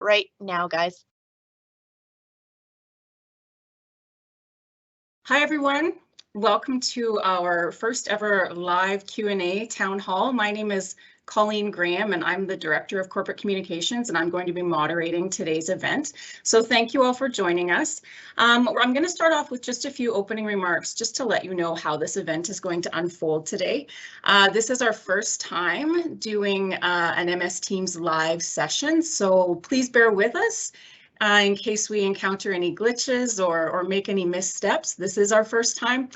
right now, guys. Hi, everyone. Welcome to our first ever live Q&A town hall. My name is Colleen Graham, and I'm the Director of Corporate Communications, and I'm going to be moderating today's event. So thank you all for joining us. I'm going to start off with just a few opening remarks just to let you know how this event is going to unfold today. This is our first time doing an MS Teams live session, so please bear with us. In case we encounter any glitches or make any missteps. This is our first time,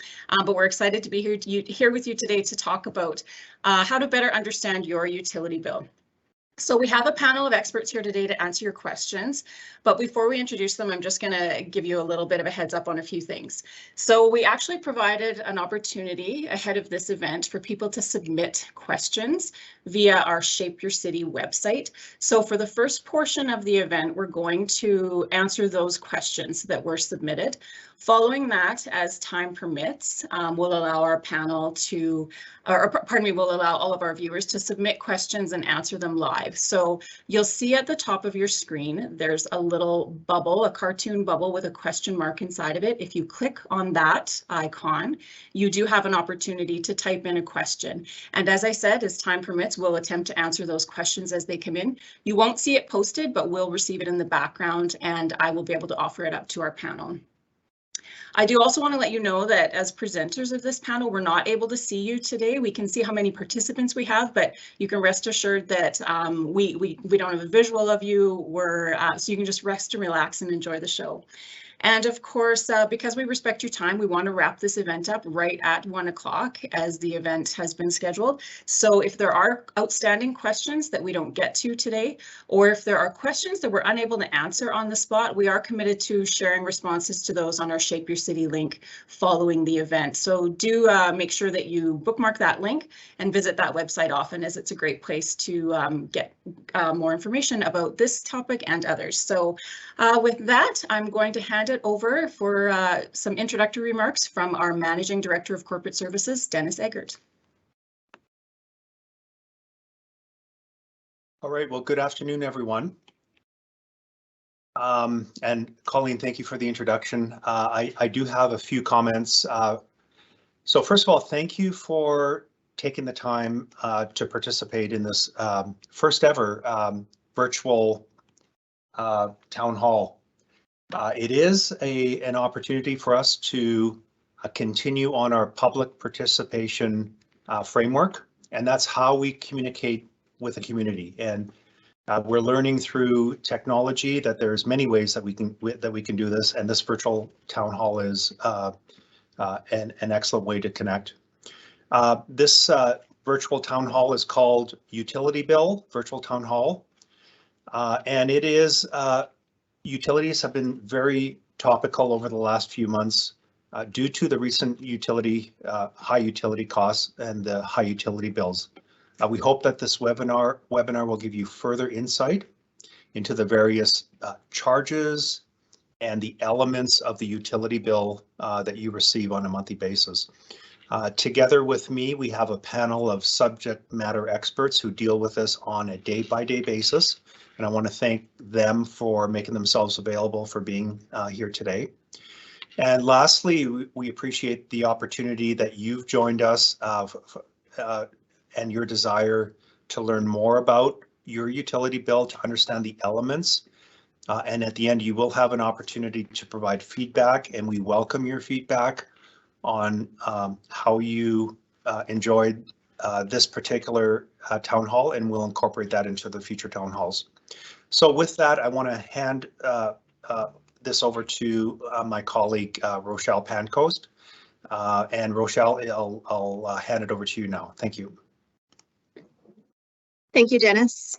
but we're excited to be here with you today to talk about how to better understand your utility bill. So we have a panel of experts here today to answer your questions, but before we introduce them, I'm just going to give you a little bit of a heads up on a few things. So we actually provided an opportunity ahead of this event for people to submit questions via our Shape Your City website. So for the first portion of the event, we're going to answer those questions that were submitted. Following that, as time permits, we'll allow our panel to, we'll allow all of our viewers to submit questions and answer them live. So you'll see at the top of your screen, there's a little bubble, a cartoon bubble with a question mark inside of it. If you click on that icon, you do have an opportunity to type in a question. And as I said, as time permits, we'll attempt to answer those questions as they come in. You won't see it posted, but we'll receive it in the background and I will be able to offer it up to our panel. I do also want to let you know that as presenters of this panel, we're not able to see you today. We can see how many participants we have, but you can rest assured that we don't have a visual of you. So you can just rest and relax and enjoy the show. And of course, because we respect your time, we want to wrap this event up right at 1 o'clock as the event has been scheduled. So if there are outstanding questions that we don't get to today, or if there are questions that we're unable to answer on the spot, we are committed to sharing responses to those on our Shape Your City link following the event. So do make sure that you bookmark that link and visit that website often, as it's a great place to get more information about this topic and others. So with that, I'm going to hand it over for some introductory remarks from our Managing Director of Corporate Services, Dennis Eggert. All right, well, good afternoon, everyone. And Colleen, thank you for the introduction. I do have a few comments. So first of all, thank you for taking the time to participate in this first ever virtual town hall. It is an opportunity for us to continue on our public participation framework, and that's how we communicate with the community. And we're learning through technology that there's many ways that we can do this, and this virtual town hall is an excellent way to connect. This virtual town hall is called Utility Bill Virtual Town Hall, and it is utilities have been very topical over the last few months due to the recent high utility costs and the high utility bills. We hope that this webinar will give you further insight into the various charges and the elements of the utility bill that you receive on a monthly basis. Together with me, we have a panel of subject matter experts who deal with this on a day-by-day basis. And I want to thank them for making themselves available for being here today. And lastly, we appreciate the opportunity that you've joined us and your desire to learn more about your utility bill, to understand the elements. And at the end, you will have an opportunity to provide feedback, and we welcome your feedback on how you enjoyed this particular town hall, and we'll incorporate that into the future town halls. So with that, I want to hand this over to my colleague, Rochelle Pancoast. And Rochelle, I'll hand it over to you now. Thank you. Thank you, Dennis.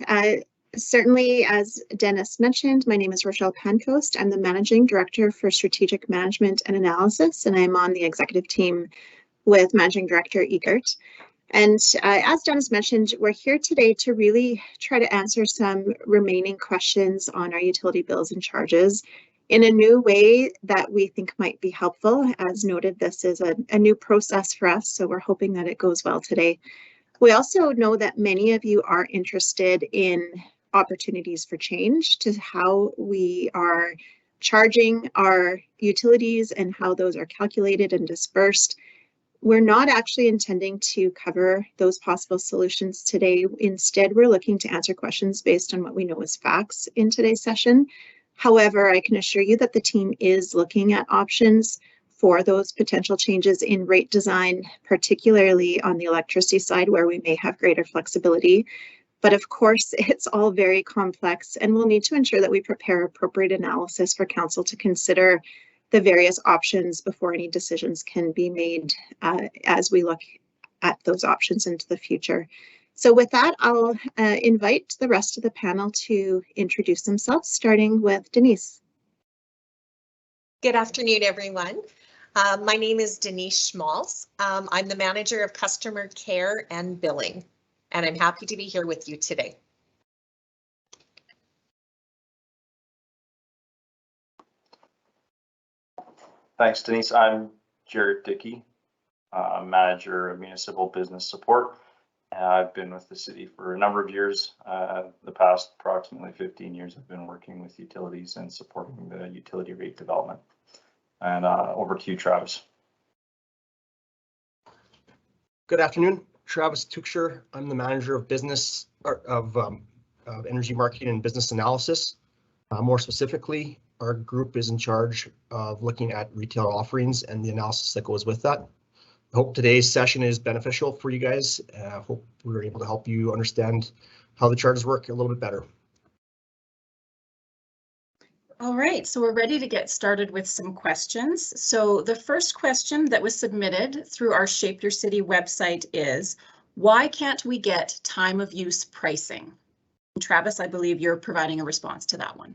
Certainly, as Dennis mentioned, my name is Rochelle Pancoast. I'm the Managing Director for Strategic Management and Analysis, and I'm on the executive team with Managing Director Eggert. And as Dennis mentioned, we're here today to really try to answer some remaining questions on our utility bills and charges in a new way that we think might be helpful. As noted, this is a new process for us, so we're hoping that it goes well today. We also know that many of you are interested in opportunities for change to how we are charging our utilities and how those are calculated and dispersed. We're not actually intending to cover those possible solutions today. Instead, we're looking to answer questions based on what we know as facts in today's session. However, I can assure you that the team is looking at options for those potential changes in rate design, particularly on the electricity side where we may have greater flexibility. But of course, it's all very complex, and we'll need to ensure that we prepare appropriate analysis for council to consider the various options before any decisions can be made as we look at those options into the future. So with that, I'll invite the rest of the panel to introduce themselves, starting with Denise. Good afternoon, everyone. My name is Denise Schmalz. I'm the Manager of Customer Care and Billing, and I'm happy to be here with you today. Thanks, Denise. I'm Jared Dickey, Manager of Municipal Business Support. I've been with the city for a number of years. The past approximately 15 years, I've been working with utilities and supporting the utility rate development. And over to you, Travis. Good afternoon, Travis Tuchscher. I'm the Manager of Business of Energy Marketing and Business Analysis. More specifically, our group is in charge of looking at retail offerings and the analysis that goes with that. I hope today's session is beneficial for you guys. I hope we were able to help you understand how the charges work a little bit better. All right, so we're ready to get started with some questions. So the first question that was submitted through our Shape Your City website is, why can't we get time of use pricing? And Travis, I believe you're providing a response to that one.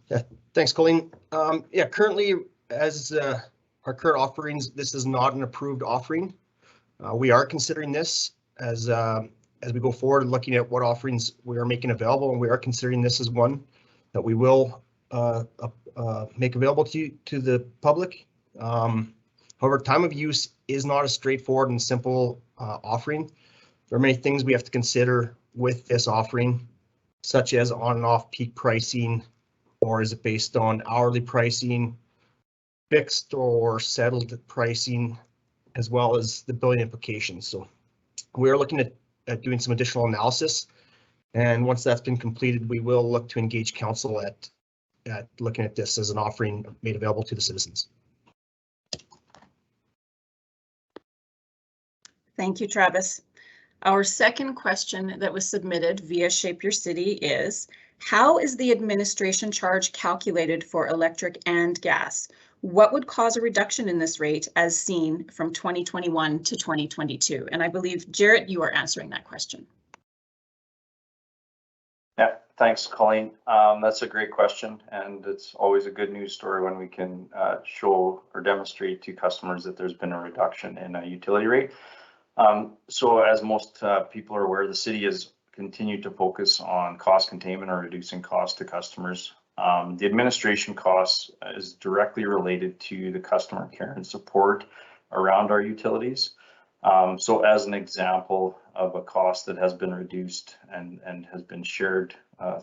Yeah, thanks, Colleen. Yeah, currently, as our current offerings, this is not an approved offering. We are considering this as we go forward, looking at what offerings we are making available, and we are considering this as one that we will make available to the public. However, time of use is not a straightforward and simple offering. There are many things we have to consider with this offering, such as on and off peak pricing, or is it based on hourly pricing, fixed or settled pricing, as well as the billing implications. So we're looking at doing some additional analysis. And once that's been completed, we will look to engage council at looking at this as an offering made available to the citizens. Thank you, Travis. Our second question that was submitted via Shape Your City is, how is the administration charge calculated for electric and gas? What would cause a reduction in this rate as seen from 2021 to 2022? And I believe, Jarrett, you are answering that question. Yeah, thanks, Colleen. That's a great question, and it's always a good news story when we can show or demonstrate to customers that there's been a reduction in a utility rate. So as most people are aware, the city has continued to focus on cost containment or reducing costs to customers. The administration costs is directly related to the customer care and support around our utilities. So as an example of a cost that has been reduced and has been shared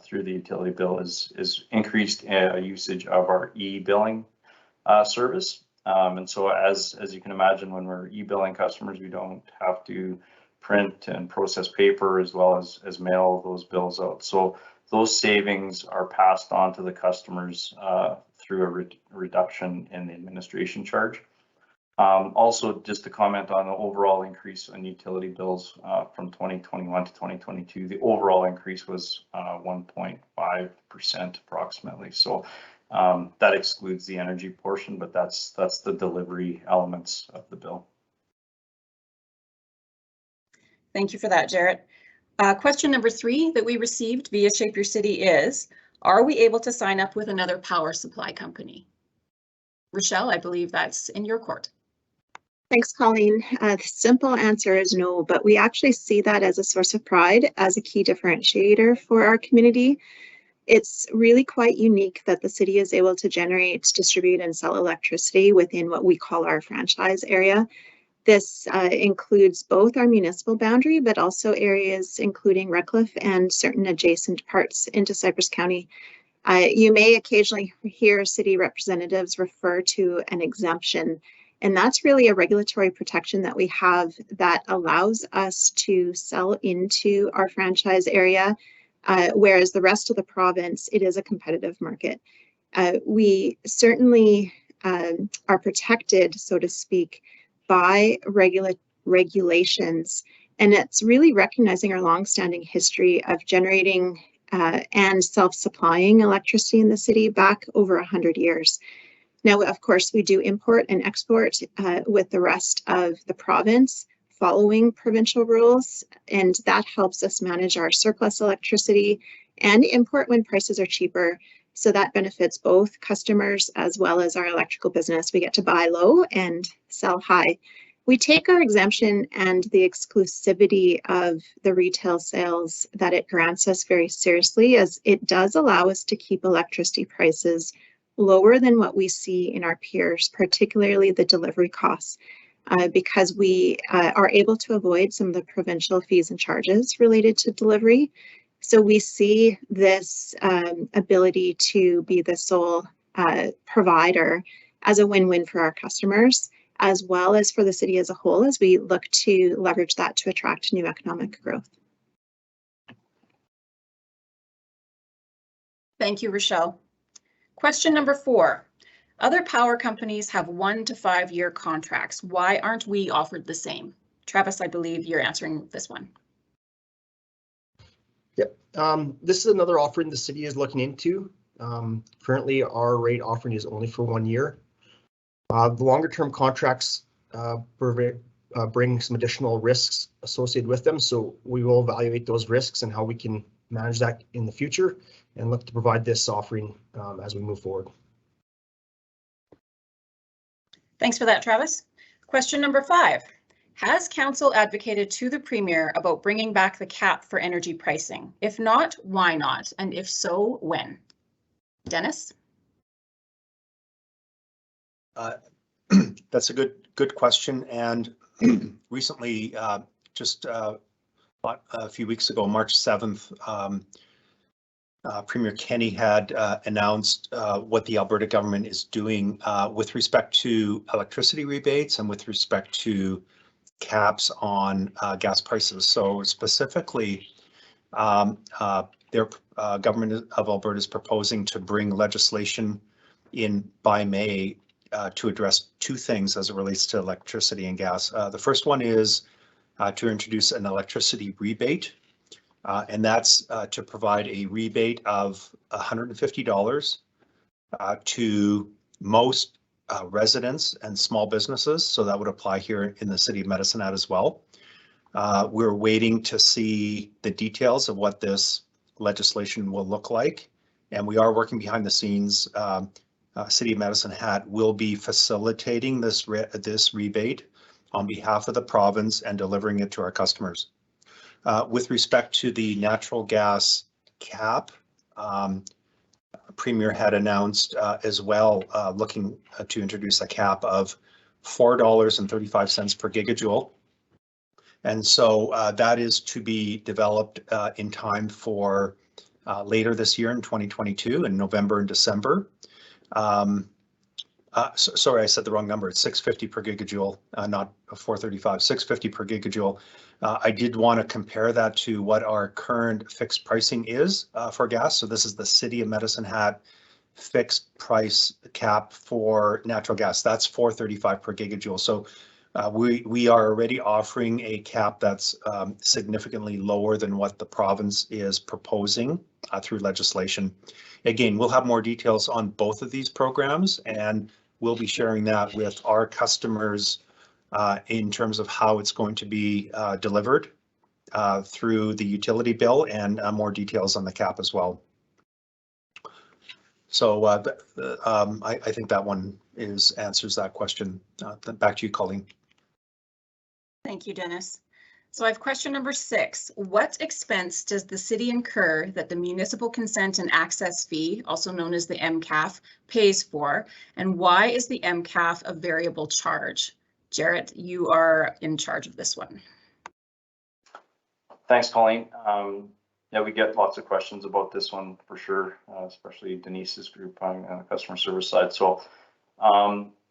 through the utility bill is increased usage of our e-billing service. And so as you can imagine, when we're e-billing customers, we don't have to print and process paper as well as mail those bills out. So those savings are passed on to the customers through a reduction in the administration charge. Also, just to comment on the overall increase in utility bills from 2021 to 2022, the overall increase was 1.5% approximately. So that excludes the energy portion, but that's the delivery elements of the bill. Thank you for that, Jarrett. Question number 3 that we received via Shape Your City is, are we able to sign up with another power supply company? Rochelle, I believe that's in your court. Thanks, Colleen. The simple answer is no, but we actually see that as a source of pride, as a key differentiator for our community. It's really quite unique that the city is able to generate, distribute, and sell electricity within what we call our franchise area. This includes both our municipal boundary, but also areas including Redcliffe and certain adjacent parts into Cypress County. You may occasionally hear city representatives refer to an exemption, and that's really a regulatory protection that we have that allows us to sell into our franchise area, whereas the rest of the province, it is a competitive market. We certainly are protected, so to speak, by regulations, and it's really recognizing our longstanding history of generating and self-supplying electricity in the city back over 100 years. Now, of course, we do import and export with the rest of the province following provincial rules, and that helps us manage our surplus electricity and import when prices are cheaper. So that benefits both customers as well as our electrical business. We get to buy low and sell high. We take our exemption and the exclusivity of the retail sales that it grants us very seriously, as it does allow us to keep electricity prices lower than what we see in our peers, particularly the delivery costs, because we are able to avoid some of the provincial fees and charges related to delivery. So we see this ability to be the sole provider as a win-win for our customers, as well as for the city as a whole, as we look to leverage that to attract new economic growth. Thank you, Rochelle. Question number 4. Other power companies have 1 to 5 year contracts. Why aren't we offered the same? Travis, I believe you're answering this one. Yep. This is another offering the city is looking into. Currently, our rate offering is only for 1 year. The longer term contracts bring some additional risks associated with them, so we will evaluate those risks and how we can manage that in the future and look to provide this offering as we move forward. Thanks for that, Travis. Question number 5. Has council advocated to the Premier about bringing back the cap for energy pricing? If not, why not? And if so, when? Dennis? That's a good question. And recently, just a few weeks ago, March 7th, Premier Kenney had announced what the Alberta government is doing with respect to electricity rebates and with respect to caps on gas prices. So specifically, their government of Alberta is proposing to bring legislation in by May to address 2 things as it relates to electricity and gas. The first one is to introduce an electricity rebate, and that's to provide a rebate of $150 to most residents and small businesses. So that would apply here in the city of Medicine Hat as well. We're waiting to see the details of what this legislation will look like, and we are working behind the scenes. City of Medicine Hat will be facilitating this rebate on behalf of the province and delivering it to our customers. With respect to the natural gas cap, Premier had announced as well looking to introduce a cap of $4.35 per gigajoule. And so that is to be developed in time for later this year in 2022 in November and December. Sorry, I said the wrong number. It's $6.50 per gigajoule, not $4.35, $6.50 per gigajoule. I did want to compare that to what our current fixed pricing is for gas. So this is the City of Medicine Hat fixed price cap for natural gas. That's $4.35 per gigajoule. So we are already offering a cap that's significantly lower than what the province is proposing through legislation. Again, we'll have more details on both of these programs, and we'll be sharing that with our customers in terms of how it's going to be delivered through the utility bill, and more details on the cap as well. So I think that one answers that question. Back to you, Colleen. Thank you, Dennis. So I have question number 6. What expense does the city incur that the municipal consent and access fee, also known as the MCAF, pays for? And why is the MCAF a variable charge? Jarrett, you are in charge of this one. Thanks, Colleen. Yeah, we get lots of questions about this one for sure, especially Denise's group on the customer service side. So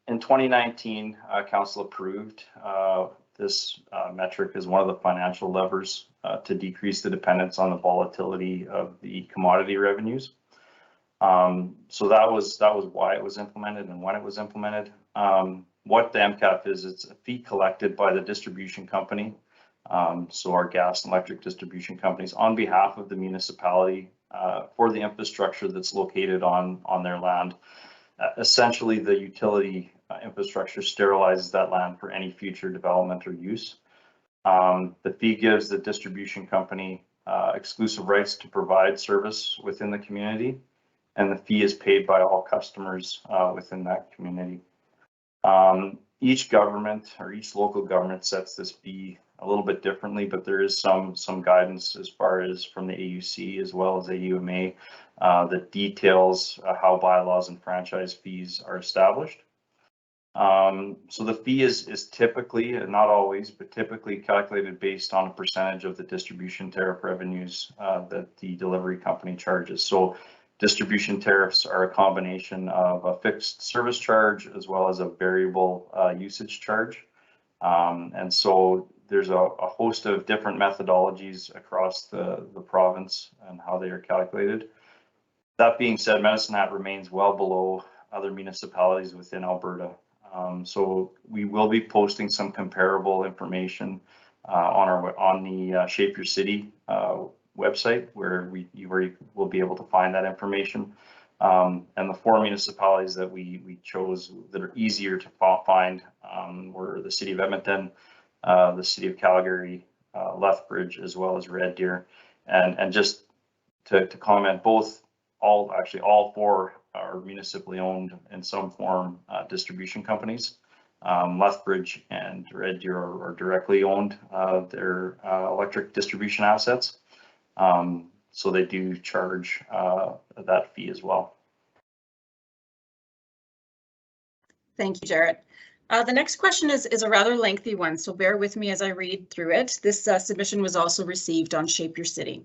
in 2019, council approved this metric as one of the financial levers to decrease the dependence on the volatility of the commodity revenues. So that was why it was implemented and when it was implemented. What the MCAP is, it's a fee collected by the distribution company. So our gas and electric distribution companies on behalf of the municipality for the infrastructure that's located on their land. Essentially, the utility infrastructure sterilizes that land for any future development or use. The fee gives the distribution company exclusive rights to provide service within the community, and the fee is paid by all customers within that community. Each government or each local government sets this fee a little bit differently, but there is some guidance as far as from the AUC as well as AUMA that details how bylaws and franchise fees are established. So the fee is typically, not always, but typically calculated based on a percentage of the distribution tariff revenues that the delivery company charges. So distribution tariffs are a combination of a fixed service charge as well as a variable usage charge. And so there's a host of different methodologies across the province and how they are calculated. That being said, Medicine Hat remains well below other municipalities within Alberta. So we will be posting some comparable information on the Shape Your City website where you will be able to find that information. And the 4 municipalities that we chose that are easier to find were the City of Edmonton, the City of Calgary, Lethbridge, as well as Red Deer. And just to comment, all 4 are municipally owned in some form distribution companies. Lethbridge and Red Deer are directly owned their electric distribution assets. So they do charge that fee as well. Thank you, Jarrett. The next question is a rather lengthy one, so bear with me as I read through it. This submission was also received on Shape Your City.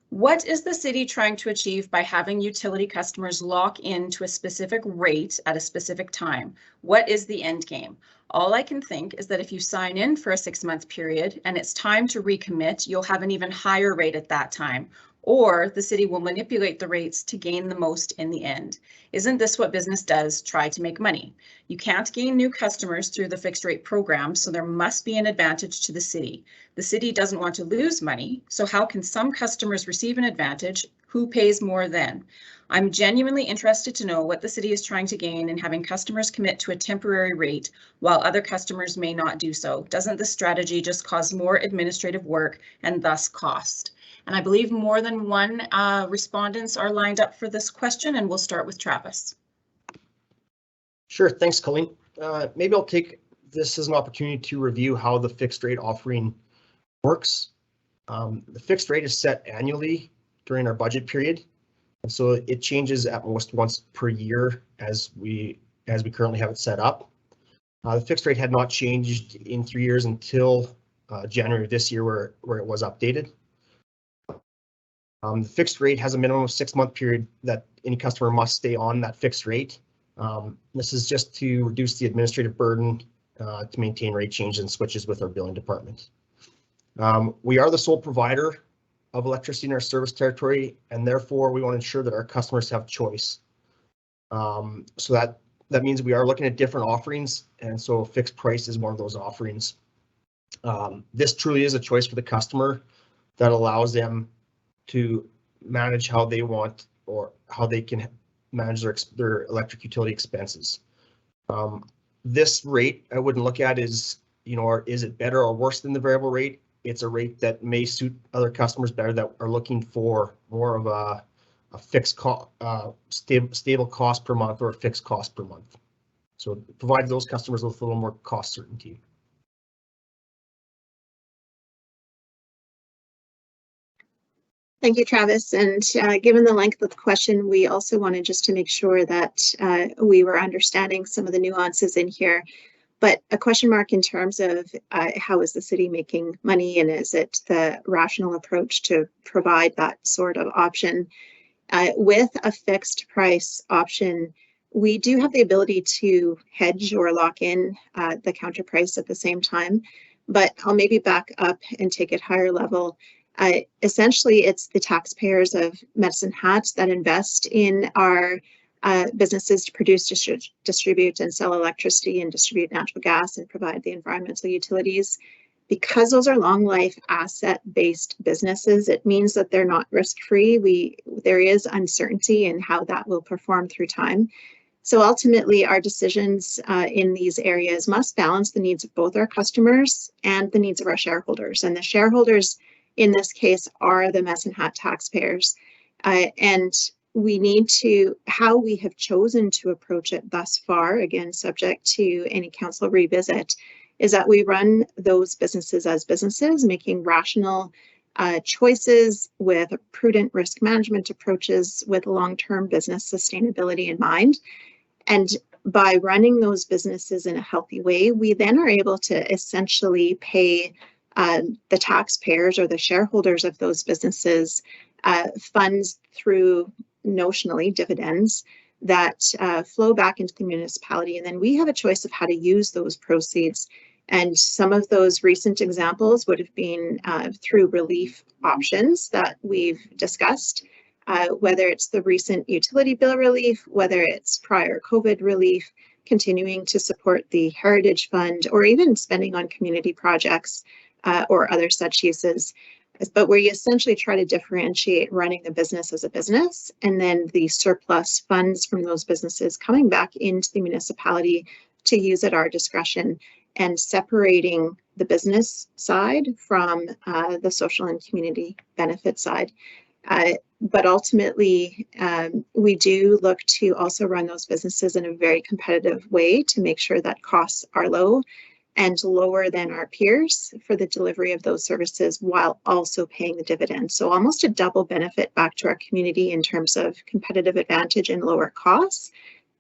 What is the city trying to achieve by having utility customers lock into a specific rate at a specific time? What is the end game? All I can think is that if you sign in for a 6-month period and it's time to recommit, you'll have an even higher rate at that time, or the city will manipulate the rates to gain the most in the end. Isn't this what business does? Try to make money. You can't gain new customers through the fixed rate program, so there must be an advantage to the city. The city doesn't want to lose money, so how can some customers receive an advantage? Who pays more then? I'm genuinely interested to know what the city is trying to gain in having customers commit to a temporary rate while other customers may not do so. Doesn't this strategy just cause more administrative work and thus cost? And I believe more than one respondents are lined up for this question, and we'll start with Travis. Sure, thanks, Colleen. Maybe I'll take this as an opportunity to review how the fixed rate offering works. The fixed rate is set annually during our budget period, and so it changes at most once per year as we currently have it set up. The fixed rate had not changed in 3 years until January of this year, where it was updated. The fixed rate has a minimum of 6-month period that any customer must stay on that fixed rate. This is just to reduce the administrative burden to maintain rate changes and switches with our billing department. We are the sole provider of electricity in our service territory, and therefore we want to ensure that our customers have choice. So that means we are looking at different offerings, and so a fixed price is one of those offerings. This truly is a choice for the customer that allows them to manage how they want or how they can manage their electric utility expenses. This rate I wouldn't look at is, or is it better or worse than the variable rate? It's a rate that may suit other customers better that are looking for more of a fixed cost, stable cost per month or a fixed cost per month. So it provides those customers with a little more cost certainty. Thank you, Travis. And given the length of the question, we also wanted just to make sure that we were understanding some of the nuances in here. but a question mark in terms of how is the city making money, and is it the rational approach to provide that sort of option? With a fixed price option, we do have the ability to hedge or lock in the counter price at the same time, but I'll maybe back up and take it higher level. Essentially, it's the taxpayers of Medicine Hat that invest in our businesses to produce, distribute, and sell electricity, and distribute natural gas, and provide the environmental utilities. Because those are long life asset-based businesses, it means that they're not risk-free. There is uncertainty in how that will perform through time. So ultimately, our decisions in these areas must balance the needs of both our customers and the needs of our shareholders. And the shareholders in this case are the Medicine Hat taxpayers. And we need to, how we have chosen to approach it thus far, again, subject to any council revisit, is that we run those businesses as businesses, making rational choices with prudent risk management approaches with long-term business sustainability in mind. And by running those businesses in a healthy way, we then are able to essentially pay the taxpayers or the shareholders of those businesses funds through notionally dividends that flow back into the municipality. And then we have a choice of how to use those proceeds. And some of those recent examples would have been through relief options that we've discussed, whether it's the recent utility bill relief, whether it's prior COVID relief, continuing to support the Heritage Fund, or even spending on community projects or other such uses. But where you essentially try to differentiate running the business as a business, and then the surplus funds from those businesses coming back into the municipality to use at our discretion, and separating the business side from the social and community benefit side. But ultimately, we do look to also run those businesses in a very competitive way to make sure that costs are low and lower than our peers for the delivery of those services, while also paying the dividend. So almost a double benefit back to our community in terms of competitive advantage and lower costs,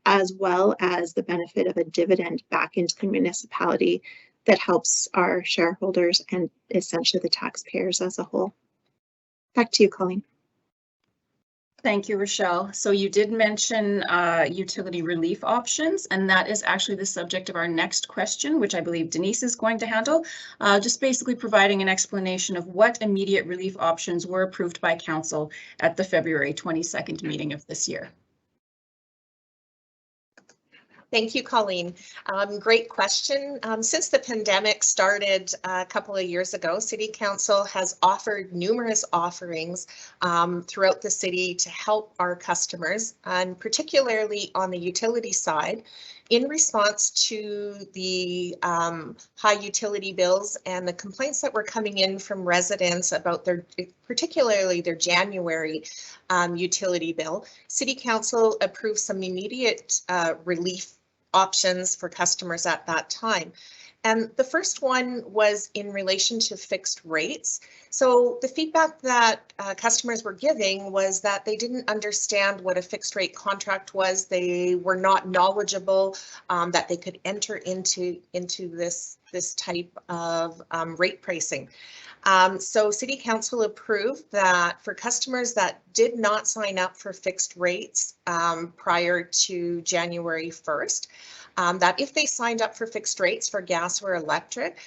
as well as the benefit of a dividend back into the municipality that helps our shareholders and essentially the taxpayers as a whole. Back to you, Colleen. Thank you, Rochelle. So you did mention utility relief options, and that is actually the subject of our next question, which I believe Denise is going to handle. Just basically providing an explanation of what immediate relief options were approved by council at the February 22nd meeting of this year. Thank you, Colleen. Great question. Since the pandemic started a couple of years ago, City Council has offered numerous offerings throughout the city to help our customers, and particularly on the utility side, in response to the high utility bills and the complaints that were coming in from residents about particularly their January utility bill. City Council approved some immediate relief options for customers at that time. And the first one was in relation to fixed rates. So the feedback that customers were giving was that they didn't understand what a fixed rate contract was. They were not knowledgeable that they could enter into this type of rate pricing. So City Council approved that for customers that did not sign up for fixed rates prior to January 1st, that if they signed up for fixed rates for gas or electric,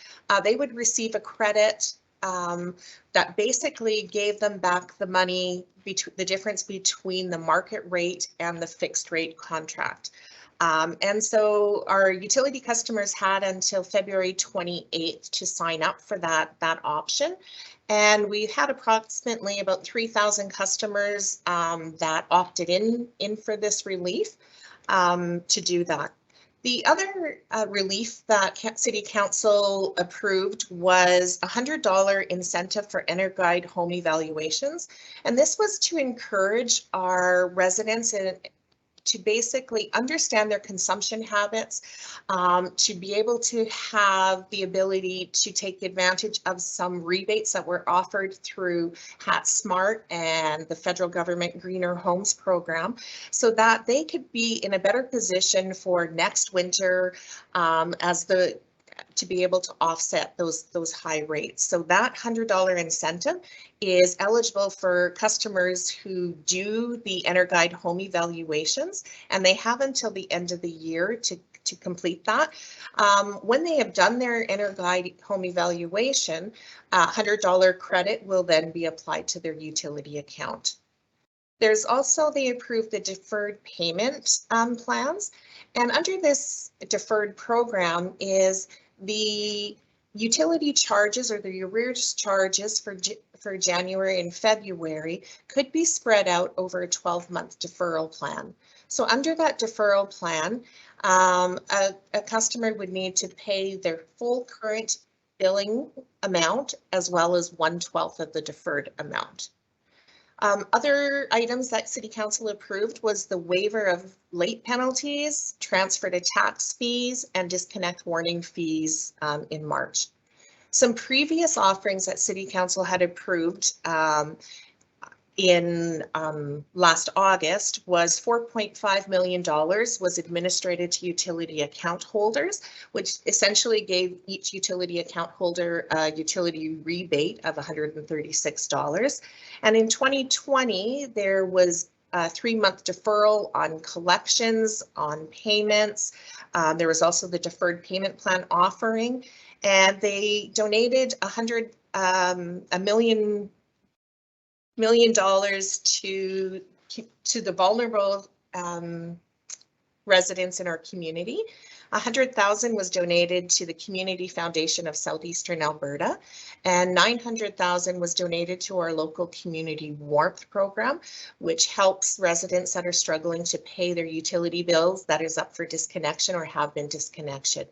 they would receive a credit that basically gave them back the money, the difference between the market rate and the fixed rate contract. And so our utility customers had until February 28th to sign up for that option. And we had approximately about 3,000 customers that opted in for this relief to do that. The other relief that City Council approved was a $100 incentive for EnerGuide home evaluations. And this was to encourage our residents to basically understand their consumption habits, to be able to have the ability to take advantage of some rebates that were offered through HatSmart and the federal government Greener Homes program, so that they could be in a better position for next winter to be able to offset those high rates. So that $100 incentive is eligible for customers who do the EnerGuide home evaluations, and they have until the end of the year to complete that. When they have done their EnerGuide home evaluation, $100 credit will then be applied to their utility account. There's also, they approved the deferred payment plans, and under this deferred program is the utility charges or the arrears charges for January and February could be spread out over a 12-month deferral plan. So under that deferral plan, a customer would need to pay their full current billing amount as well as 1/12 of the deferred amount. Other items that City Council approved was the waiver of late penalties, transfer to tax fees, and disconnect warning fees in March. Some previous offerings that City Council had approved in last August was $4.5 million was administered to utility account holders, which essentially gave each utility account holder a utility rebate of $136. And in 2020, there was a 3-month deferral on collections, on payments. There was also the deferred payment plan offering, and they donated $1 million to the vulnerable residents in our community. $100,000 was donated to the Community Foundation of Southeastern Alberta, and $900,000 was donated to our local community warmth program, which helps residents that are struggling to pay their utility bills that is up for disconnection or have been disconnected.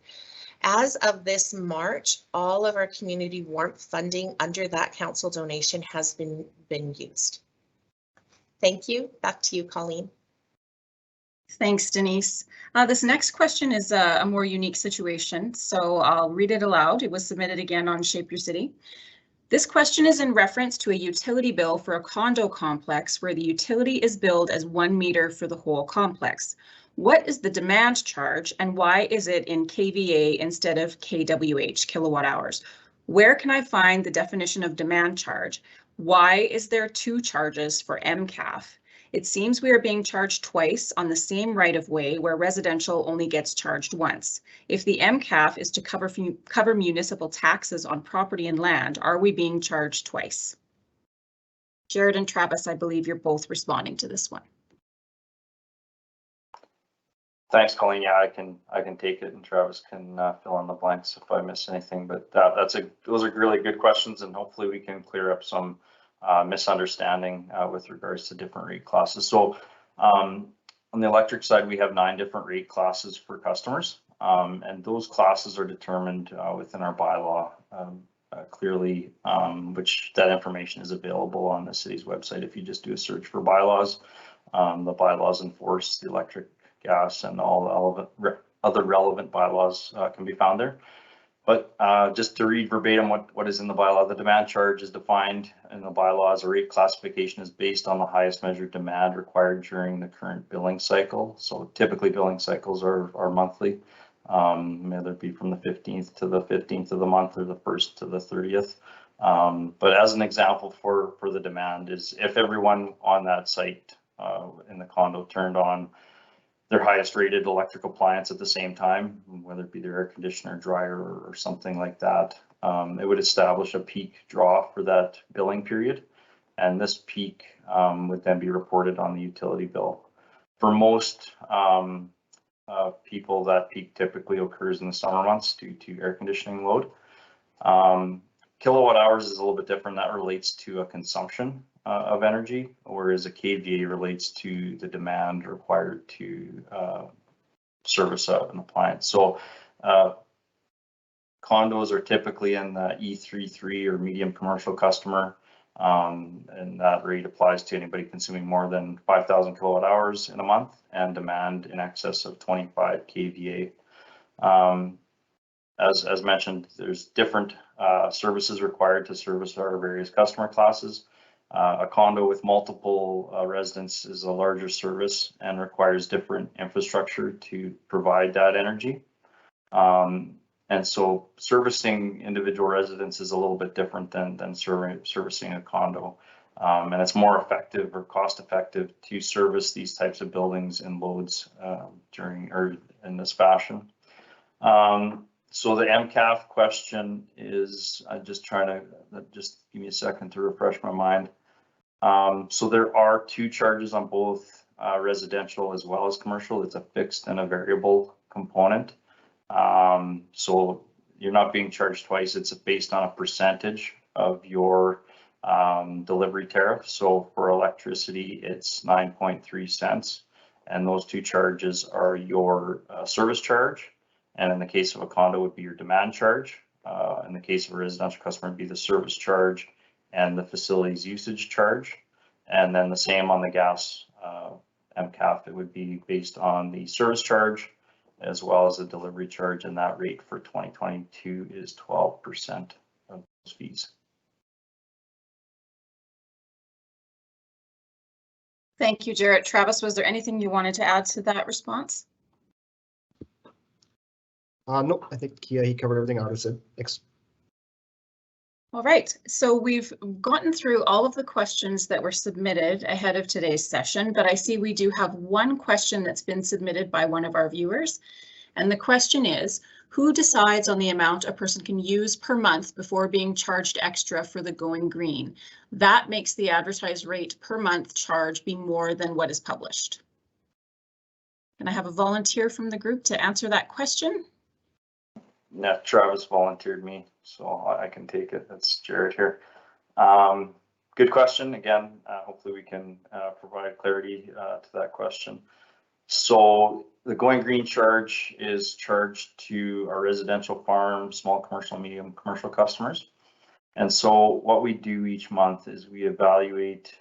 As of this March, all of our community warmth funding under that council donation has been used. Thank you. Back to you, Colleen. Thanks, Denise. This next question is a more unique situation, so I'll read it aloud. It was submitted again on Shape Your City. This question is in reference to a utility bill for a condo complex where the utility is billed as 1 meter for the whole complex. What is the demand charge and why is it in kVA instead of kWh, kilowatt hours? Where can I find the definition of demand charge? Why is there 2 charges for MCAF? It seems we are being charged twice on the same right-of-way where residential only gets charged once. If the MCAF is to cover municipal taxes on property and land, are we being charged twice? Jared and Travis, I believe you're both responding to this one. Thanks, Colleen. Yeah, I can take it, and Travis can fill in the blanks if I miss anything. But those are really good questions, and hopefully we can clear up some misunderstanding with regards to different rate classes. So on the electric side, we have 9 different rate classes for customers, and those classes are determined within our bylaw clearly, which that information is available on the city's website. If you just do a search for bylaws, the bylaws enforce the electric, gas, and all other relevant bylaws can be found there. But just to read verbatim what is in the bylaw, the demand charge is defined in the bylaw as a rate classification is based on the highest measured demand required during the current billing cycle. So typically billing cycles are monthly, whether it be from the 15th to the 15th of the month or the 1st to the 30th. But as an example for the demand is if everyone on that site in the condo turned on their highest rated electrical appliance at the same time, whether it be their air conditioner, dryer, or something like that, it would establish a peak draw for that billing period. And this peak would then be reported on the utility bill. For most people, that peak typically occurs in the summer months due to air conditioning load. Kilowatt hours is a little bit different. That relates to a consumption of energy, whereas a kVA relates to the demand required to service an appliance. So condos are typically in the E33 or medium commercial customer, And that rate applies to anybody consuming more than 5,000 kilowatt hours in a month and demand in excess of 25 kVA. As mentioned, there's different services required to service our various customer classes. A condo with multiple residents is a larger service and requires different infrastructure to provide that energy. And so servicing individual residents is a little bit different than servicing a condo. And it's more effective or cost effective to service these types of buildings and loads in this fashion. So the MCAF question is, I'm just trying to, just give me a second to refresh my mind. So there are two charges on both residential as well as commercial. It's a fixed and a variable component. So you're not being charged twice. It's based on a percentage of your delivery tariff. So for electricity, it's 9.3 cents. And those two charges are your service charge. And in the case of a condo would be your demand charge. In the case of a residential customer would be the service charge and the facilities usage charge. And then the same on the gas MCAF, it would be based on the service charge as well as the delivery charge, and that rate for 2022 is 12% of those fees. Thank you, Jarrett. Travis, was there anything you wanted to add to that response? Nope, I think he covered everything I said. Thanks. All right, so we've gotten through all of the questions that were submitted ahead of today's session, but I see we do have one question that's been submitted by one of our viewers. And the question is, who decides on the amount a person can use per month before being charged extra for the Going Green? That makes the advertised rate per month charge be more than what is published. Can I have a volunteer from the group to answer that question? Yeah, Travis volunteered me, so I can take it. That's Jared here. Good question. Again, hopefully we can provide clarity to that question. So the Going Green charge is charged to our residential, farm, small commercial, medium commercial customers. And so what we do each month is we evaluate,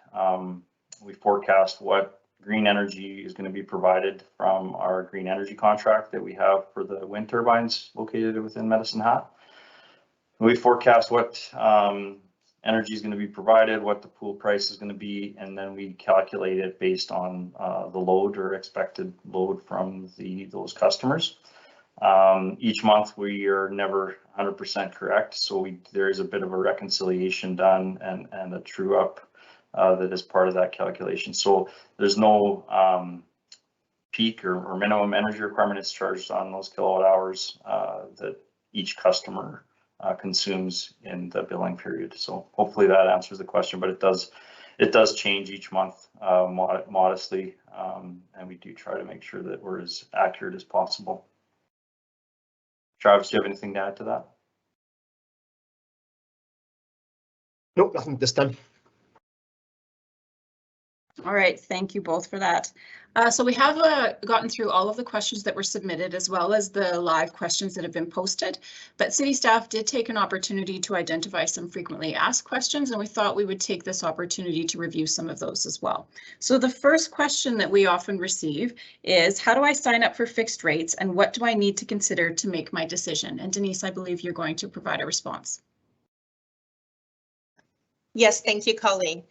we forecast what green energy is going to be provided from our green energy contract that we have for the wind turbines located within Medicine Hat. We forecast what energy is going to be provided, what the pool price is going to be, and then we calculate it based on the load or expected load from those customers. Each month we are never 100% correct, so there is a bit of a reconciliation done and a true up that is part of that calculation. So there's no peak or minimum energy requirement. It's charged on those kilowatt hours that each customer consumes in the billing period. So hopefully that answers the question, but it does change each month modestly, and we do try to make sure that we're as accurate as possible. Travis, do you have anything to add to that? Nope, nothing this time. All right, thank you both for that. So we have gotten through all of the questions that were submitted as well as the live questions that have been posted, but city staff did take an opportunity to identify some frequently asked questions, and we thought we would take this opportunity to review some of those as well. So the first question that we often receive is, how do I sign up for fixed rates and what do I need to consider to make my decision? And Denise, I believe you're going to provide a response. Yes, thank you, Colleen.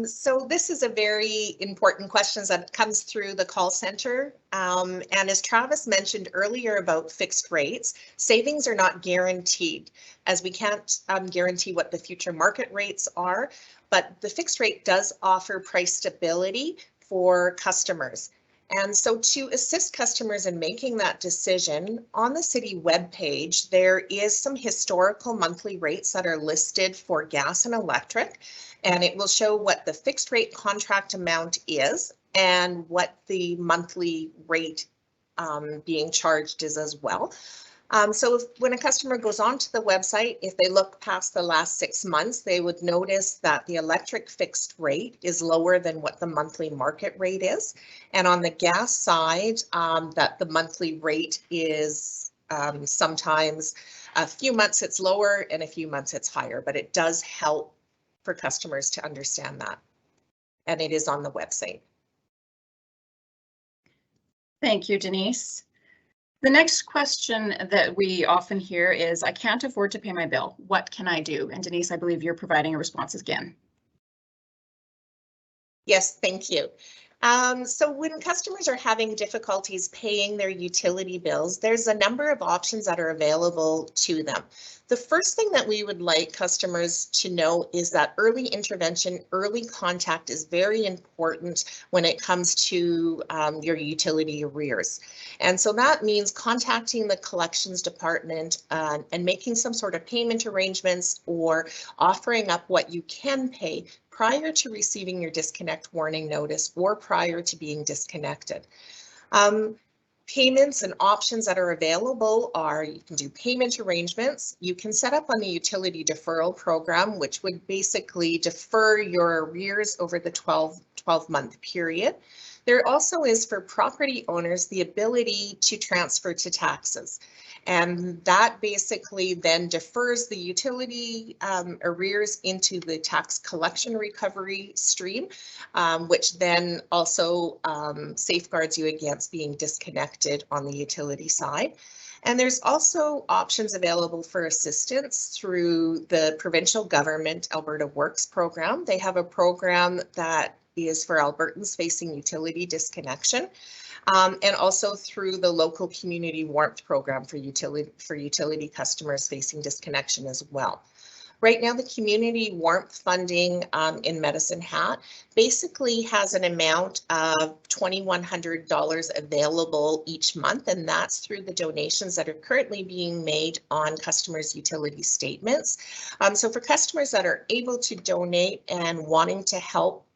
So this is a very important question that comes through the call center. And as Travis mentioned earlier about fixed rates, savings are not guaranteed, as we can't guarantee what the future market rates are, but the fixed rate does offer price stability for customers. And so to assist customers in making that decision, on the city webpage, there is some historical monthly rates that are listed for gas and electric, and it will show what the fixed rate contract amount is and what the monthly rate being charged is as well. So when a customer goes onto the website, if they look past the last 6 months, they would notice that the electric fixed rate is lower than what the monthly market rate is. And on the gas side, that the monthly rate is sometimes a few months it's lower and a few months it's higher, but it does help for customers to understand that. And it is on the website. Thank you, Denise. The next question that we often hear is, I can't afford to pay my bill. What can I do? And Denise, I believe you're providing a response again. Yes, thank you. So when customers are having difficulties paying their utility bills, there's a number of options that are available to them. The first thing that we would like customers to know is that early intervention, early contact is very important when it comes to your utility arrears. And so that means contacting the collections department and making some sort of payment arrangements or offering up what you can pay prior to receiving your disconnect warning notice or prior to being disconnected. Payments and options that are available are you can do payment arrangements. You can set up on the utility deferral program, which would basically defer your arrears over the 12-month period. There also is for property owners the ability to transfer to taxes. And that basically then defers the utility arrears into the tax collection recovery stream, which then also safeguards you against being disconnected on the utility side. And there's also options available for assistance through the provincial government Alberta Works program. They have a program that is for Albertans facing utility disconnection. And also through the local community warmth program for utility customers facing disconnection as well. Right now, the community warmth funding in Medicine Hat basically has an amount of $2,100 available each month, and that's through the donations that are currently being made on customers' utility statements. So for customers that are able to donate and wanting to help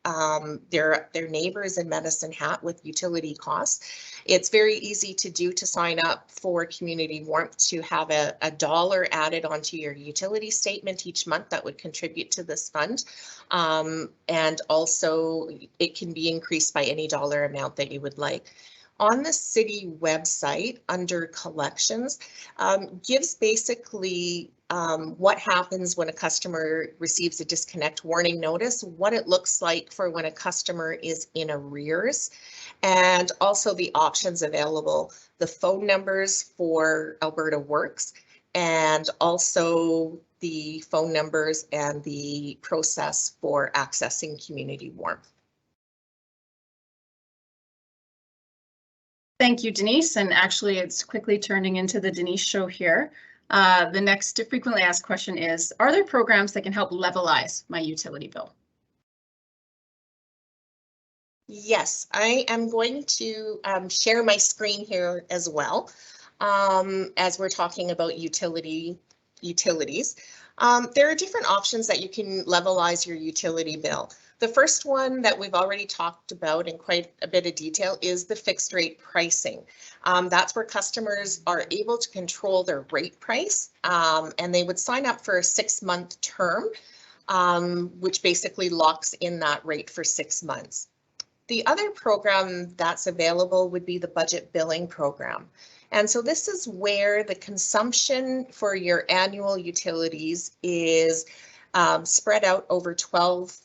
their neighbors in Medicine Hat with utility costs, it's very easy to do to sign up for community warmth to have a dollar added onto your utility statement each month that would contribute to this fund. And also it can be increased by any dollar amount that you would like. On the city website under collections gives basically what happens when a customer receives a disconnect warning notice, what it looks like for when a customer is in arrears, and also the options available, the phone numbers for Alberta Works, and also the phone numbers and the process for accessing community warmth. Thank you, Denise. And actually, it's quickly turning into the Denise show here. The next frequently asked question is, are there programs that can help levelize my utility bill? Yes, I am going to share my screen here as well as we're talking about utilities. There are different options that you can levelize your utility bill. The first one that we've already talked about in quite a bit of detail is the fixed rate pricing. That's where customers are able to control their rate price and they would sign up for a 6-month term, which basically locks in that rate for 6 months. The other program that's available would be the budget billing program. And so this is where the consumption for your annual utilities is spread out over 12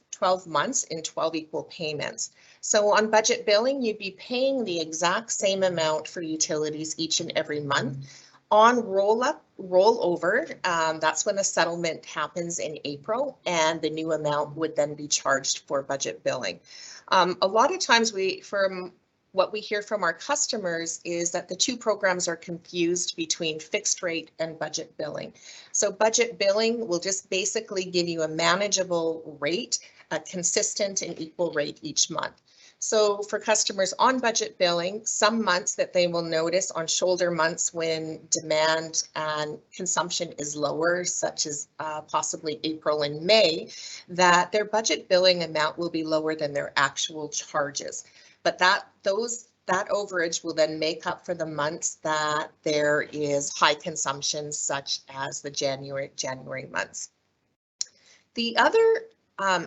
months in 12 equal payments. So on budget billing, you'd be paying the exact same amount for utilities each and every month. On rollover, that's when the settlement happens in April, and the new amount would then be charged for budget billing. A lot of times from what we hear from our customers is that the two programs are confused between fixed rate and budget billing. So budget billing will just basically give you a manageable rate, a consistent and equal rate each month. So for customers on budget billing, some months that they will notice on shoulder months when demand and consumption is lower, such as possibly April and May, that their budget billing amount will be lower than their actual charges. But that overage will then make up for the months that there is high consumption, such as the January months. The other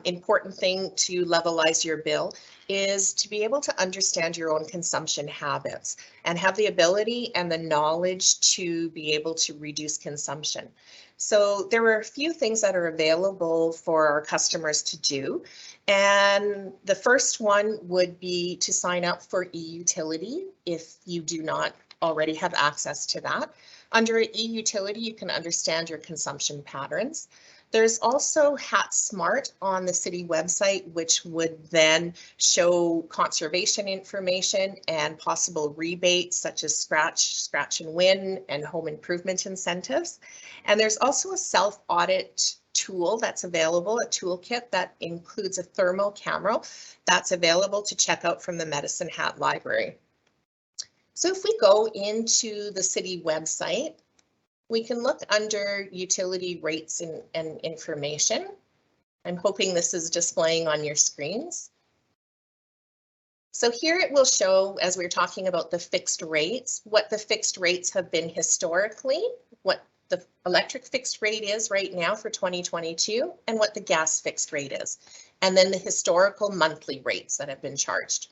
important thing to levelize your bill is to be able to understand your own consumption habits and have the ability and the knowledge to be able to reduce consumption. So there are a few things that are available for our customers to do. And the first one would be to sign up for eUtility if you do not already have access to that. Under eUtility, you can understand your consumption patterns. There's also HAT Smart on the city website, which would then show conservation information and possible rebates such as scratch and win, and home improvement incentives. And there's also a self-audit tool that's available, a toolkit that includes a thermal camera that's available to check out from the Medicine Hat Library. So if we go into the city website, we can look under utility rates and information. I'm hoping this is displaying on your screens. So here it will show, as we're talking about the fixed rates, what the fixed rates have been historically, what the electric fixed rate is right now for 2022, and what the gas fixed rate is, and then the historical monthly rates that have been charged.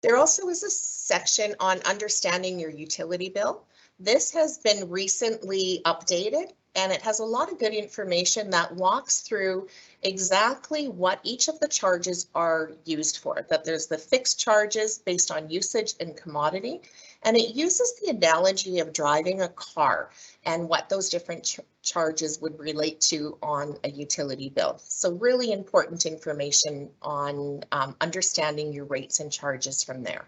There also is a section on understanding your utility bill. This has been recently updated, and it has a lot of good information that walks through exactly what each of the charges are used for, that there's the fixed charges based on usage and commodity, and it uses the analogy of driving a car and what those different charges would relate to on a utility bill. So really important information on understanding your rates and charges from there.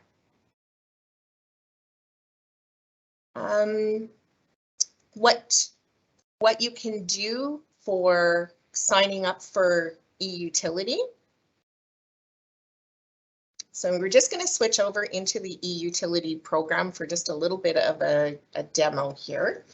What you can do for signing up for eUtility. So we're just going to switch over into the eUtility program for just a little bit of a demo here.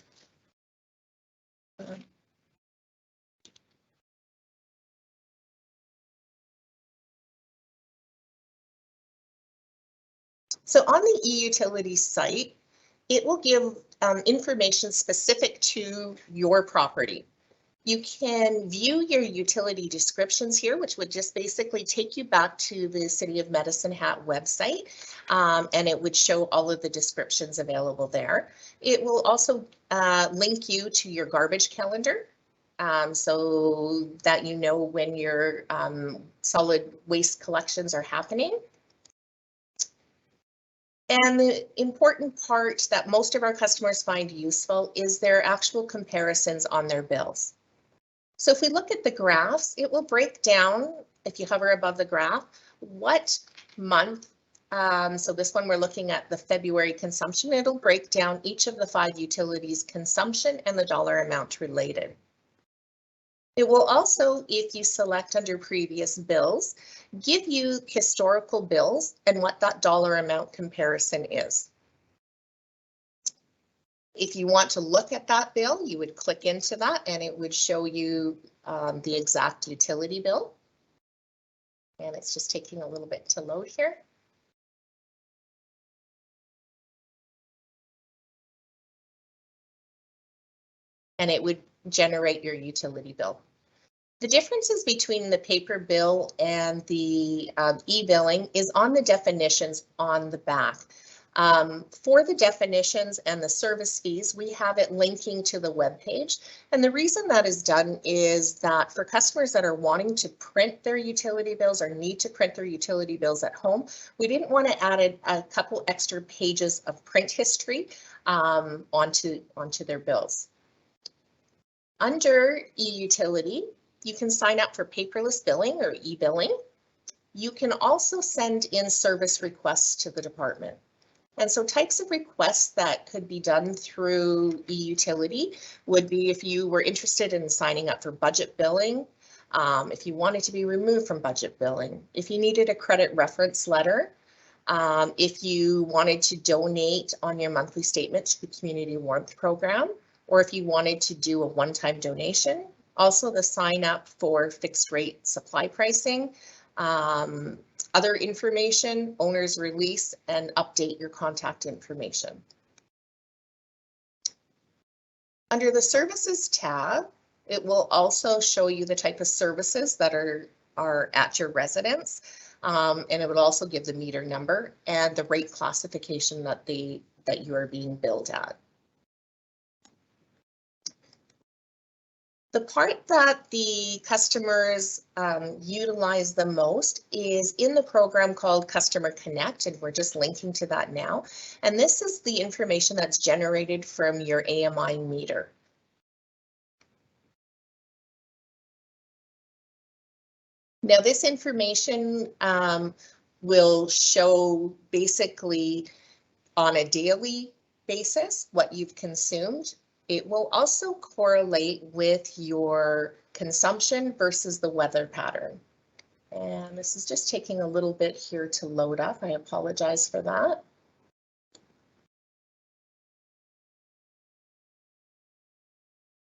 So on the eUtility site, it will give information specific to your property. You can view your utility descriptions here, which would just basically take you back to the City of Medicine Hat website, and it would show all of the descriptions available there. It will also link you to your garbage calendar, so that you know when your solid waste collections are happening. And the important part that most of our customers find useful is their actual comparisons on their bills. So if we look at the graphs, it will break down, if you hover above the graph, what month, so this one we're looking at the February consumption, it'll break down each of the 5 utilities consumption and the dollar amount related. It will also, if you select under previous bills, give you historical bills and what that dollar amount comparison is. If you want to look at that bill, you would click into that and it would show you the exact utility bill. And it's just taking a little bit to load here. And it would generate your utility bill. The differences between the paper bill and the e-billing is on the definitions on the back. For the definitions and the service fees, we have it linking to the web page. And the reason that is done is that for customers that are wanting to print their utility bills or need to print their utility bills at home, we didn't want to add a couple extra pages of print history onto their bills. Under eUtility, you can sign up for paperless billing or e-billing. You can also send in service requests to the department. And so types of requests that could be done through eUtility would be if you were interested in signing up for budget billing, if you wanted to be removed from budget billing, if you needed a credit reference letter, if you wanted to donate on your monthly statement to the Community Warmth Program, or if you wanted to do a one-time donation. Also the sign up for fixed rate supply pricing, other information, owner's release, and update your contact information. Under the services tab, It will also show you the type of services that are at your residence. And it would also give the meter number and the rate classification that you are being billed at. The part that the customers utilize the most is in the program called Customer Connect, and we're just linking to that now. And this is the information that's generated from your AMI meter. Now, this information will show basically on a daily basis what you've consumed. It will also correlate with your consumption versus the weather pattern. And this is just taking a little bit here to load up. I apologize for that.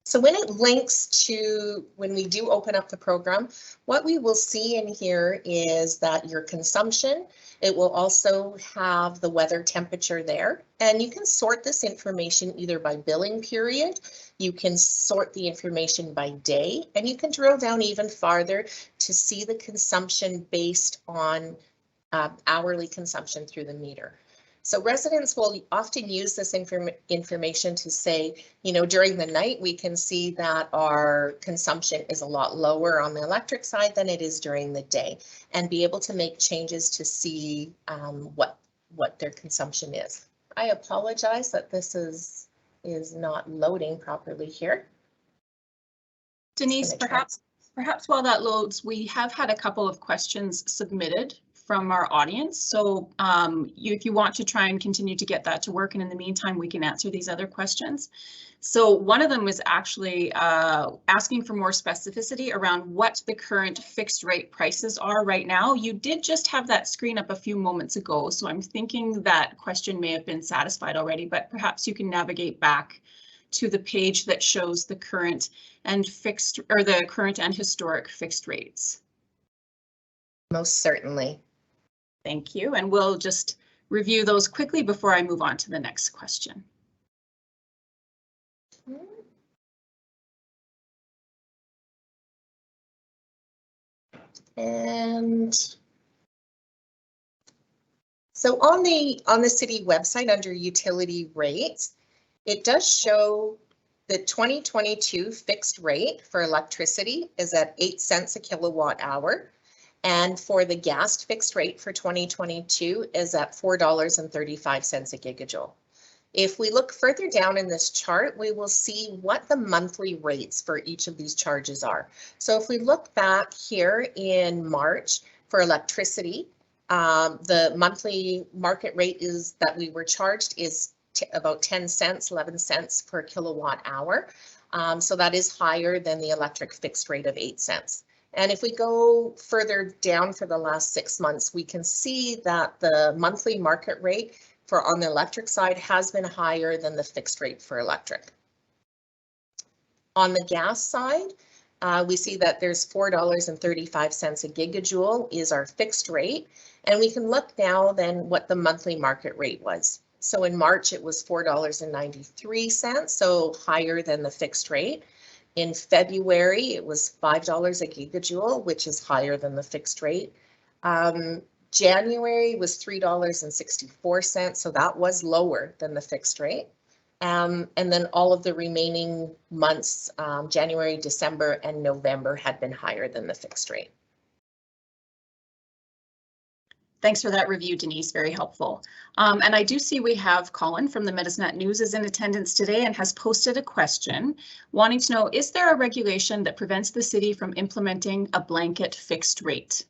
So when it links to, when we do open up the program, what we will see in here is that your consumption, it will also have the weather temperature there, and you can sort this information either by billing period, you can sort the information by day, and you can drill down even farther to see the consumption based on hourly consumption through the meter. So residents will often use this information to say, you know, during the night, we can see that our consumption is a lot lower on the electric side than it is during the day, and be able to make changes to see what their consumption is. I apologize that this is not loading properly here. Denise, perhaps while that loads, we have had a couple of questions submitted from our audience. So if you want to try and continue to get that to work, and in the meantime, we can answer these other questions. So one of them was actually asking for more specificity around what the current fixed rate prices are right now. You did just have that screen up a few moments ago, so I'm thinking that question may have been satisfied already, but perhaps you can navigate back to the page that shows the current and fixed, or the current and historic fixed rates. Most certainly. Thank you, and we'll just review those quickly before I move on to the next question. And so on the city website under utility rates, it does show the 2022 fixed rate for electricity is at 8 cents a kilowatt hour. And for the gas fixed rate for 2022 is at $4.35 a gigajoule. If we look further down in this chart, we will see what the monthly rates for each of these charges are. So if we look back here in March for electricity, the monthly market rate is that we were charged is about 10 cents, 11 cents per kilowatt hour. So that is higher than the electric fixed rate of 8 cents. And if we go further down for the last 6 months, we can see that the monthly market rate for on the electric side has been higher than the fixed rate for electric. On the gas side, we see that there's $4.35 a gigajoule is our fixed rate. And we can look now then what the monthly market rate was. So in March, it was $4.93, so higher than the fixed rate. In February, it was $5 a gigajoule, which is higher than the fixed rate. January was $3.64, so that was lower than the fixed rate. And then all of the remaining months, January, December, and November had been higher than the fixed rate. Thanks for that review, Denise, very helpful. And I do see we have Colin from the Medicinet News is in attendance today and has posted a question wanting to know, is there a regulation that prevents the city from implementing a blanket fixed rate?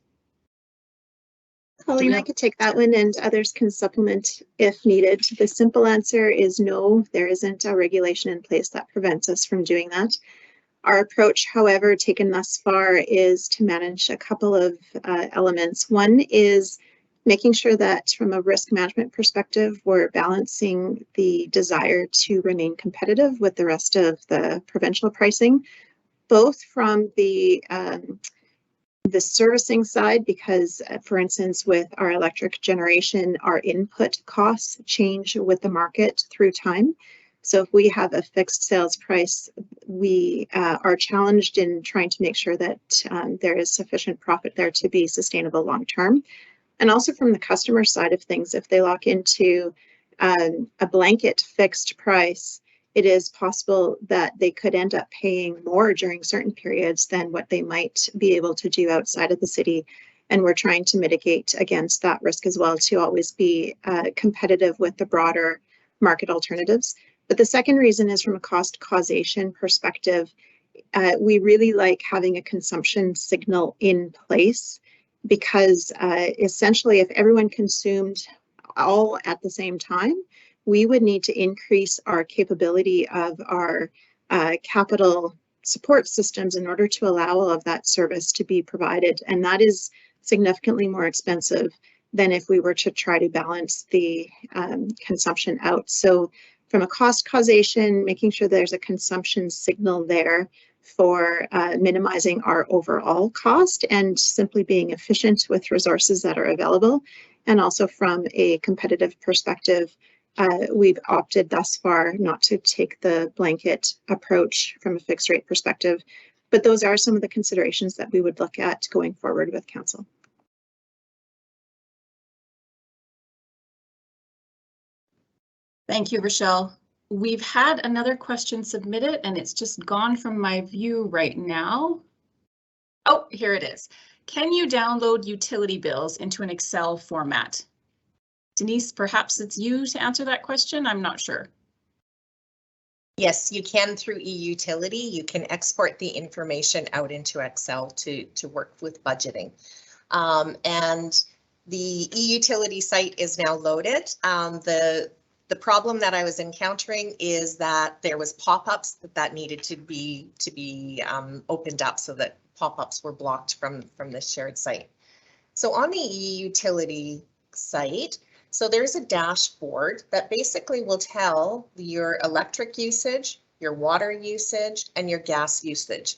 Colleen, I could take that one and others can supplement if needed. The simple answer is no, there isn't a regulation in place that prevents us from doing that. Our approach, however, taken thus far is to manage a couple of elements. One is making sure that from a risk management perspective, we're balancing the desire to remain competitive with the rest of the provincial pricing, both from the servicing side, because for instance, with our electric generation, our input costs change with the market through time. So if we have a fixed sales price, we are challenged in trying to make sure that there is sufficient profit there to be sustainable long term. And also from the customer side of things, if they lock into a blanket fixed price, it is possible that they could end up paying more during certain periods than what they might be able to do outside of the city. And we're trying to mitigate against that risk as well, to always be competitive with the broader market alternatives. But the second reason is from a cost causation perspective. We really like having a consumption signal in place, because essentially if everyone consumed all at the same time, we would need to increase our capability of our capital support systems in order to allow all of that service to be provided. And that is significantly more expensive than if we were to try to balance the consumption out. So from a cost causation, making sure there's a consumption signal there for minimizing our overall cost and simply being efficient with resources that are available. And also from a competitive perspective, we've opted thus far not to take the blanket approach from a fixed rate perspective, but those are some of the considerations that we would look at going forward with council. Thank you, Rochelle. We've had another question submitted and it's just gone from my view right now. Oh, here it is. Can you download utility bills into an Excel format? Denise, perhaps it's you to answer that question. I'm not sure. Yes, you can through e-utility. You can export the information out into Excel to work with budgeting. And the e-utility site is now loaded. The problem that I was encountering is that there was pop-ups that needed to be opened up, so that pop-ups were blocked from the shared site. So on the e-utility site, so there's a dashboard that basically will tell your electric usage, your water usage, and your gas usage.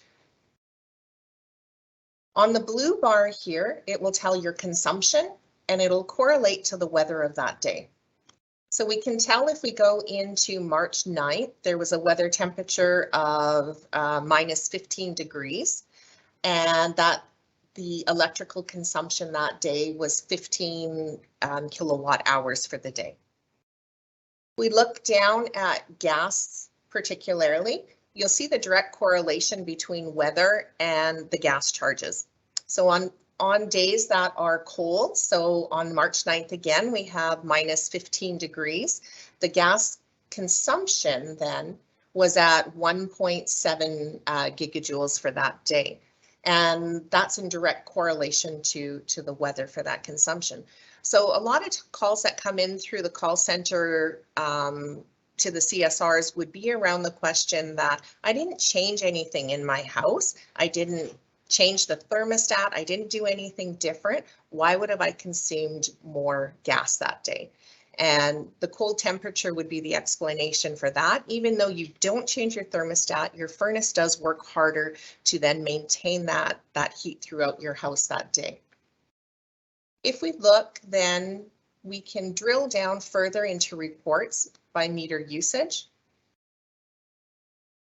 On the blue bar here, it will tell your consumption and it'll correlate to the weather of that day. So we can tell if we go into March 9th, there was a weather temperature of minus 15 degrees, and that the electrical consumption that day was 15 kilowatt hours for the day. We look down at gas particularly, you'll see the direct correlation between weather and the gas charges. So on days that are cold, so on March 9th again, we have minus 15 degrees. The gas consumption then was at 1.7 gigajoules for that day. And that's in direct correlation to the weather for that consumption. So a lot of calls that come in through the call center to the CSRs would be around the question that I didn't change anything in my house. I didn't change the thermostat. I didn't do anything different. Why would have I consumed more gas that day? And the cold temperature would be the explanation for that. Even though you don't change your thermostat, your furnace does work harder to then maintain that heat throughout your house that day. If we look, then we can drill down further into reports by meter usage.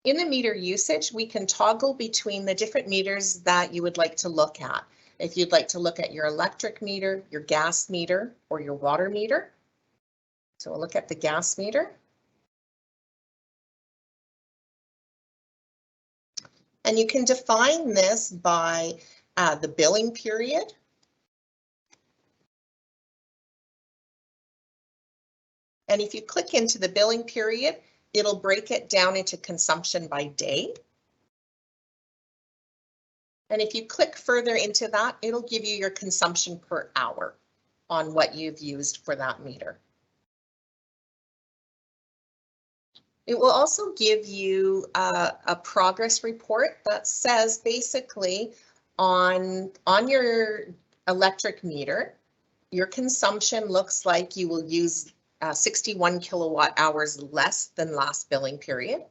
In the meter usage, we can toggle between the different meters that you would like to look at. If you'd like to look at your electric meter, your gas meter, or your water meter. So we'll look at the gas meter. And you can define this by the billing period. And if you click into the billing period, it'll break it down into consumption by day. And if you click further into that, it'll give you your consumption per hour on what you've used for that meter. It will also give you a progress report that says basically on your electric meter, your consumption looks like you will use 61 kilowatt hours less than last billing period.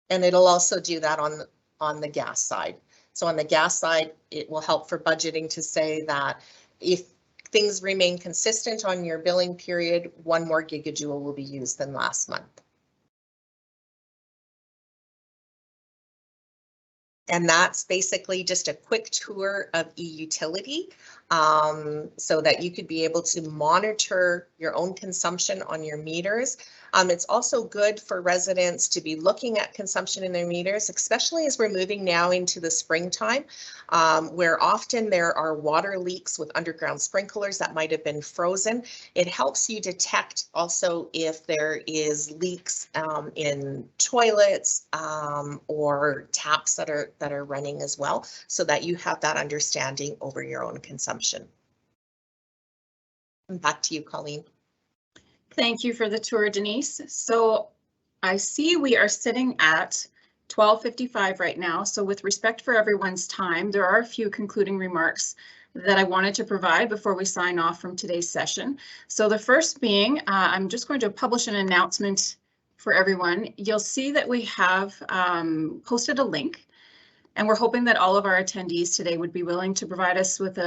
And it'll also do that on the gas side. So on the gas side, it will help for budgeting to say that if things remain consistent on your billing period, 1 more gigajoule will be used than last month. And that's basically just a quick tour of eUtility, so that you could be able to monitor your own consumption on your meters. It's also good for residents to be looking at consumption in their meters, especially as we're moving now into the springtime, where often there are water leaks with underground sprinklers that might have been frozen. It helps you detect also if there is leaks in toilets or taps that are running as well, so that you have that understanding over your own consumption. And back to you, Colleen. Thank you for the tour, Denise. So I see we are sitting at 12:55 right now. So with respect for everyone's time, there are a few concluding remarks that I wanted to provide before we sign off from today's session. So the first being, I'm just going to publish an announcement for everyone. You'll see that we have posted a link, and we're hoping that all of our attendees today would be willing to provide us with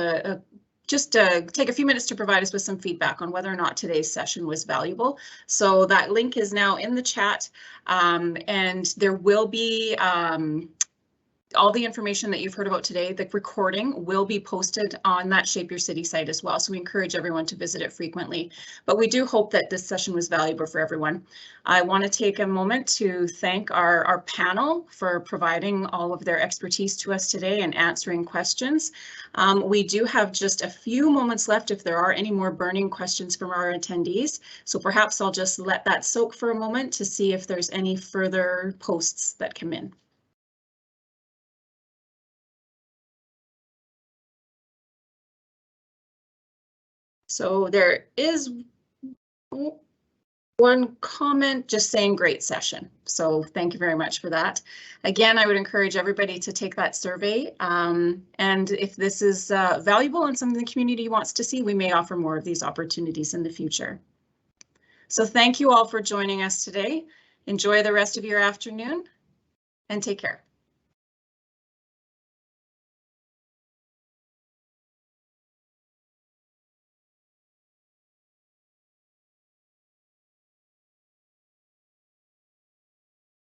take a few minutes to provide us with some feedback on whether or not today's session was valuable. So that link is now in the chat, and there will be all the information that you've heard about today. The recording will be posted on that Shape Your City site as well. So we encourage everyone to visit it frequently. But we do hope that this session was valuable for everyone. I want to take a moment to thank our panel for providing all of their expertise to us today and answering questions. We do have just a few moments left if there are any more burning questions from our attendees. So perhaps I'll just let that soak for a moment to see if there's any further posts that come in. So there is one comment just saying great session. So thank you very much for that. Again, I would encourage everybody to take that survey. And if this is valuable and something the community wants to see, we may offer more of these opportunities in the future. So thank you all for joining us today. Enjoy the rest of your afternoon and take care.